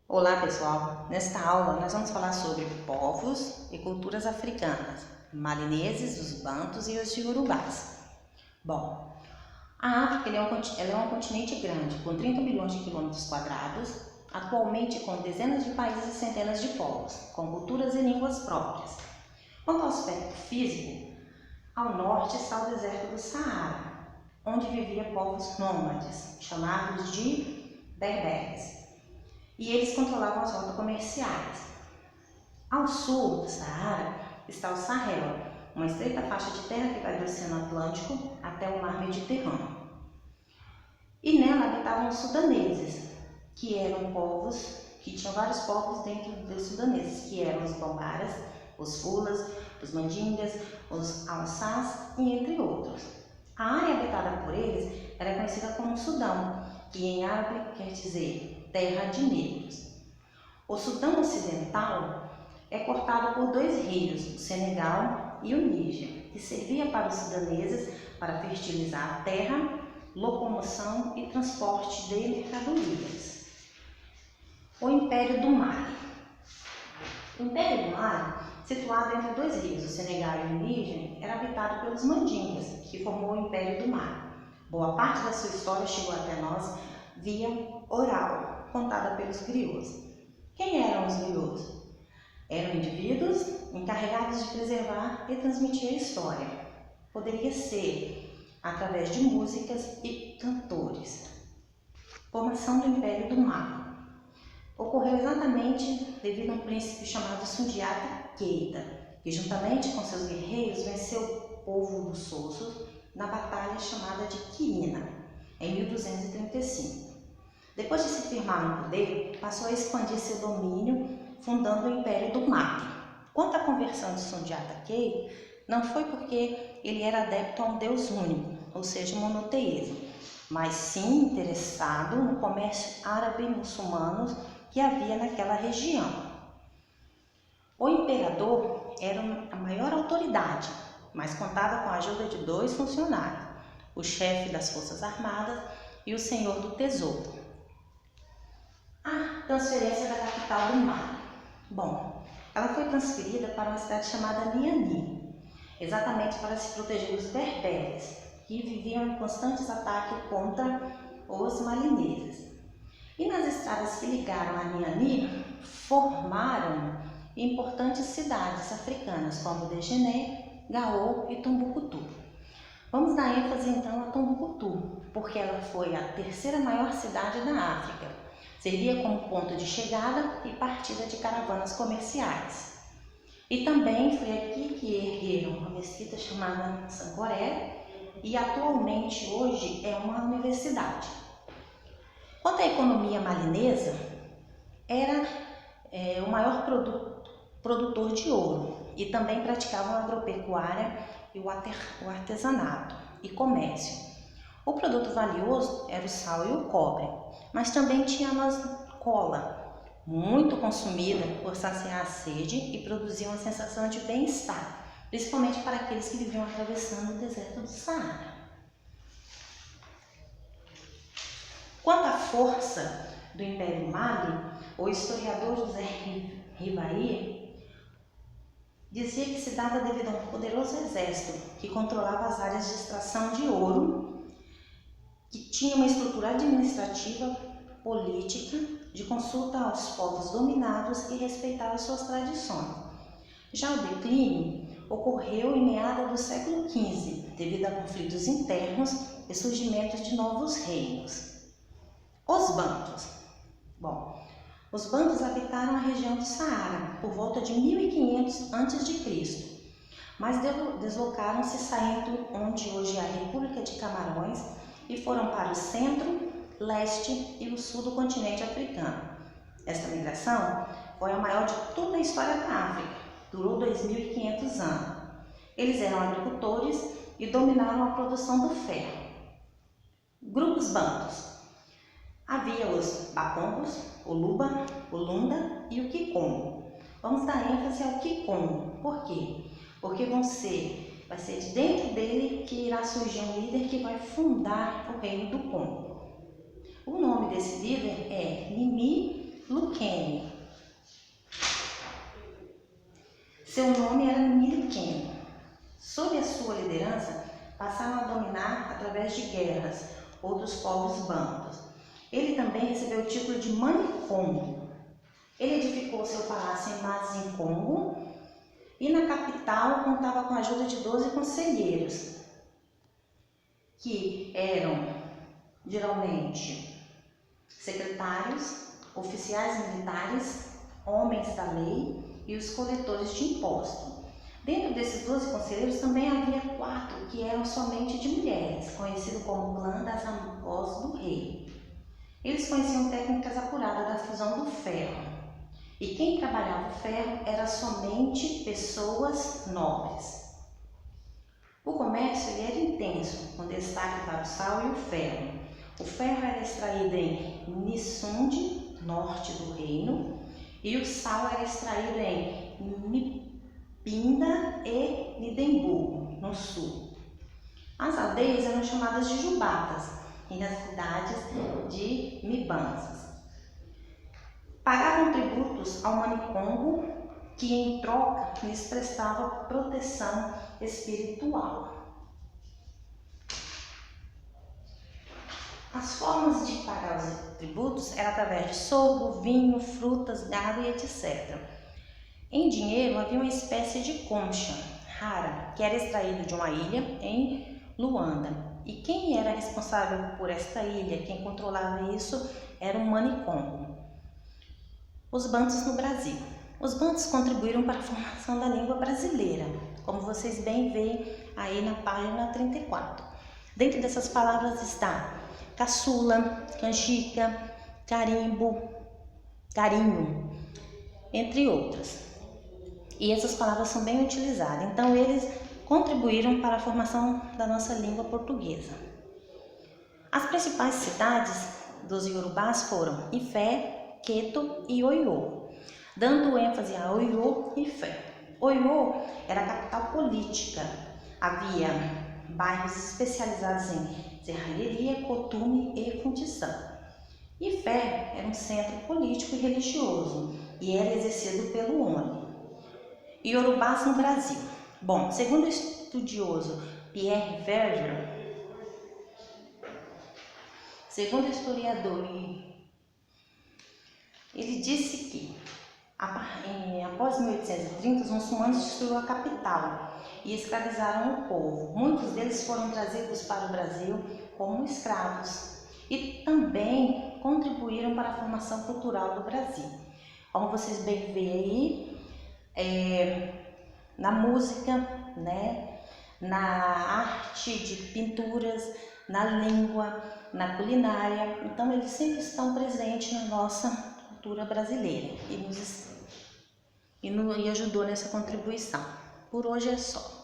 Olá pessoal, nesta aula nós vamos falar sobre povos e culturas africanas, malineses, os bantos e os iorubás. Bom, a África ela é um continente grande, com 30 milhões de quilômetros quadrados, atualmente com dezenas de países e centenas de povos, com culturas e línguas próprias. Quanto ao aspecto físico, ao norte está o deserto do Saara, onde viviam povos nômades, chamados de berberes. E eles controlavam as rotas comerciais. Ao sul do Saara está o Sahel, uma estreita faixa de terra que vai do Oceano Atlântico até o Mar Mediterrâneo. E nela habitavam os sudaneses, que eram povos, que tinham vários povos dentro dos sudaneses, que eram os bambaras, os fulas, os mandingas, os alçás e entre outros. A área habitada por eles era conhecida como Sudão, que em árabe quer dizer terra de negros. O Sudão Ocidental é cortado por dois rios, o Senegal e o Níger, que servia para os sudaneses para fertilizar a terra, locomoção e transporte de mercadorias. O Império do Mali. O Império do Mali, situado entre dois rios, o Senegal e o Níger, era habitado pelos mandingas, que formou o Império do Mali. Boa parte da sua história chegou até nós via oral, contada pelos griots. Quem eram os griots? Eram indivíduos encarregados de preservar e transmitir a história. Poderia ser através de músicas e cantores. Formação do Império do Mali. Ocorreu exatamente devido a um príncipe chamado Sundiata Keita, que juntamente com seus guerreiros venceu o povo dos Sosos na batalha chamada de Quirina, em 1235. Depois de se firmar no poder, passou a expandir seu domínio, fundando o Império do Mali. Quanto à conversão de Sundiata Keita, não foi porque ele era adepto a um Deus único, ou seja, monoteísmo, mas sim interessado no comércio árabe e muçulmano que havia naquela região. O imperador era a maior autoridade, mas contava com a ajuda de dois funcionários, o chefe das Forças Armadas e o senhor do Tesouro. A transferência da capital do Mali. Bom, ela foi transferida para uma cidade chamada Niani, exatamente para se proteger dos berberes, que viviam em constantes ataques contra os malineses. E nas estradas que ligaram a Niani, formaram importantes cidades africanas, como Djenné, Gao e Tombuctu. Vamos dar ênfase então a Tombuctu, porque ela foi a terceira maior cidade da África. Servia como ponto de chegada e partida de caravanas comerciais. E também foi aqui que ergueram uma mesquita chamada Sankoré e atualmente hoje é uma universidade. Quanto à economia malinesa, era o maior produtor de ouro e também praticavam a agropecuária e o artesanato e comércio. O produto valioso era o sal e o cobre, mas também tínhamos cola, muito consumida por saciar a sede e produzir uma sensação de bem-estar, principalmente para aqueles que viviam atravessando o deserto do Saara. Quanto à força do Império Mali, o historiador José Rivaí dizia que se dava devido a um poderoso exército que controlava as áreas de extração de ouro, que tinha uma estrutura administrativa, política, de consulta aos povos dominados e respeitava suas tradições. Já o declínio ocorreu em meados do século XV, devido a conflitos internos e surgimento de novos reinos. Os bantos. Bom, os bantos habitaram a região do Saara por volta de 1500 a.C., mas deslocaram-se saindo onde hoje é a República de Camarões e foram para o centro, leste e o sul do continente africano. Esta migração foi a maior de toda a história da África, durou 2500 anos. Eles eram agricultores e dominaram a produção do ferro. Grupos bantos. Havia os Bakongos, o Luba, o Lunda e o Kikongo. Vamos dar ênfase ao Kikongo. Por quê? Porque vai ser de dentro dele que irá surgir um líder que vai fundar o reino do Congo. O nome desse líder é Nimi Luke Milikene. Seu nome era Milikene. Sob a sua liderança, passaram a dominar através de guerras outros povos bantus. Ele também recebeu o título de Manicongo. Ele edificou seu palácio em Mazincongo e na capital contava com a ajuda de 12 conselheiros, que eram geralmente secretários, oficiais militares, homens da lei e os coletores de impostos. Dentro desses 12 conselheiros também havia 4 que eram somente de mulheres, conhecido como clã das avós do rei. Eles conheciam técnicas apuradas da fusão do ferro, e quem trabalhava o ferro era somente pessoas nobres. O comércio ele era intenso, com destaque para o sal e o ferro. O ferro era extraído em Nissunde, norte do reino, e o sal era extraído em Mipinda e Lidemburgo, no sul. As aldeias eram chamadas de jubatas e as cidades de mibanças. Pagavam tributos ao Manicongo, que em troca lhes prestava proteção espiritual. As formas de pagar os tributos eram através de sorgo, vinho, frutas, gado e etc. Em dinheiro havia uma espécie de concha rara, que era extraída de uma ilha em Luanda. E quem era responsável por esta ilha, quem controlava isso, era o Manicongo. Os bantus no Brasil. Os bantus contribuíram para a formação da língua brasileira, como vocês bem veem aí na página 34. Dentro dessas palavras está caçula, canjica, carimbo, carinho, entre outras. E essas palavras são bem utilizadas. Então, eles contribuíram para a formação da nossa língua portuguesa. As principais cidades dos iorubás foram Ifé, Queto e Oiô, dando ênfase a Oiô e Ifé. Oiô era a capital política. Havia bairros especializados em serralheria, cotume e fundição. Ifé era um centro político e religioso e era exercido pelo homem. Iorubás no Brasil. Bom, segundo o estudioso Pierre Verger, segundo o historiador, ele disse que após 1830 os muçulmanos destruíram a capital e escravizaram o povo. Muitos deles foram trazidos para o Brasil como escravos e também contribuíram para a formação cultural do Brasil. Como vocês bem veem aí, na música, né, na arte de pinturas, na língua, na culinária. Então, eles sempre estão presentes na nossa cultura brasileira e ajudou nessa contribuição. Por hoje é só.